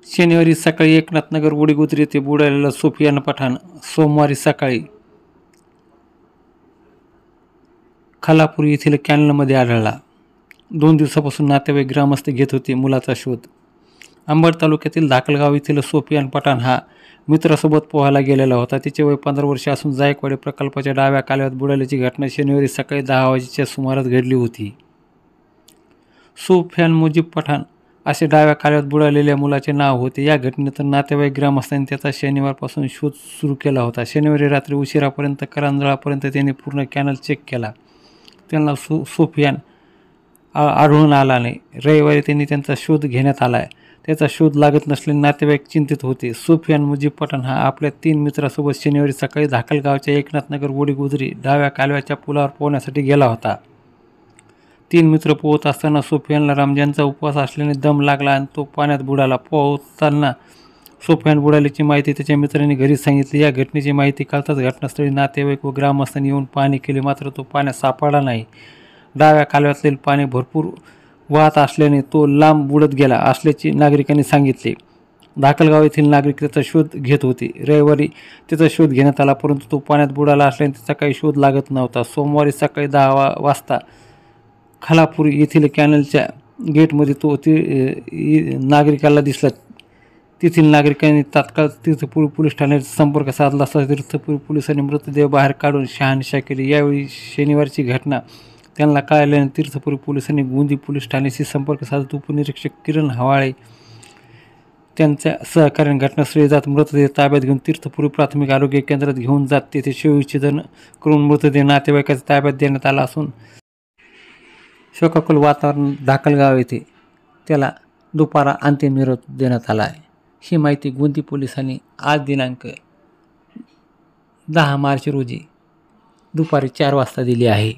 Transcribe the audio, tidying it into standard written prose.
शनिवारी सकाळी एकनाथनगर वडीगोद्री येथे बुडालेला सुफियान पठाण सोमवारी सकाळी खालापूर येथील कॅनलमध्ये आढळला. 2 दिवसापासून नातेवाईक ग्रामस्थ घेत होते मुलाचा शोध. अंबड तालुक्यातील धाकलगाव येथील सुफियान पठाण हा मित्रासोबत पोहायला गेलेला होता. तिचे वय 15 वर्षे असून जायकवाडी प्रकल्पाच्या डाव्या कालव्यात बुडाल्याची घटना शनिवारी सकाळी 10 वाजेच्या सुमारास घडली होती. सुफियान मुजीब पठाण असे डाव्या कालव्यात बुडालेल्या मुलाचे नाव होते. या घटनेनंतर नातेवाईक ग्रामस्थांनी त्याचा शनिवारपासून शोध सुरू केला होता. शनिवारी रात्री उशिरापर्यंत करंजळापर्यंत त्यांनी पूर्ण कॅनल चेक केला. त्यांना सुफियान आढळून आला नाही. रविवारी त्यांनी त्यांचा शोध घेण्यात आला. त्याचा शोध लागत नसल्याने नातेवाईक चिंतित होते. सुफियान मुजीब पठाण हा आपल्या 3 मित्रांसोबत शनिवारी सकाळी धाकलगावच्या एकनाथनगर वडीगोद्री डाव्या कालव्याच्या पुलावर पोहण्यासाठी गेला होता. 3 मित्र पोहत असताना सुफियानला रमजानचा उपवास असल्याने दम लागला आणि तो पाण्यात बुडाला. पोहताना सुफियान बुडाल्याची माहिती त्याच्या मित्रांनी घरी सांगितली. या घटनेची माहिती कळताच घटनास्थळी नातेवाईक व ग्रामस्थांनी येऊन पाहणी केली, मात्र तो पाण्यात सापडला नाही. डाव्या कालव्यातील पाणी भरपूर वाहत असल्याने तो लांब बुडत गेला असल्याचे नागरिकांनी सांगितले. धाकलगाव येथील नागरिक त्याचा शोध घेत होते. रविवारी त्याचा शोध घेण्यात आला, परंतु तो पाण्यात बुडाला असल्याने त्याचा काही शोध लागत नव्हता. सोमवारी सकाळी 10 वाजता खालापूर येथील कॅनलच्या गेटमध्ये तो नागरिकाला दिसला. तेथील नागरिकांनी तात्काळ तीर्थपुरी पोलीस ठाण्यात संपर्क साधला असता तीर्थपुरी पोलिसांनी मृतदेह बाहेर काढून शहानिशा केली. यावेळी शनिवारची घटना त्यांना कळाल्याने तीर्थपुरी पोलिसांनी गोंदी पोलीस ठाण्याशी संपर्क साधत उपनिरीक्षक किरण हवाळे त्यांच्या सहकार्याने घटनास्थळी जात मृतदेह ताब्यात घेऊन तीर्थपुरी प्राथमिक आरोग्य केंद्रात घेऊन जात तेथे शवविच्छेदन करून मृतदेह नातेवाईकाच्या ताब्यात देण्यात आला असून शोकाकुल वातावरण धाकलगाव येथे त्याला दुपारा अंतिम निरोप देण्यात आला आहे. ही माहिती गोंदी पोलिसांनी आज दिनांक 10 मार्च रोजी दुपारी 4 वाजता दिली आहे.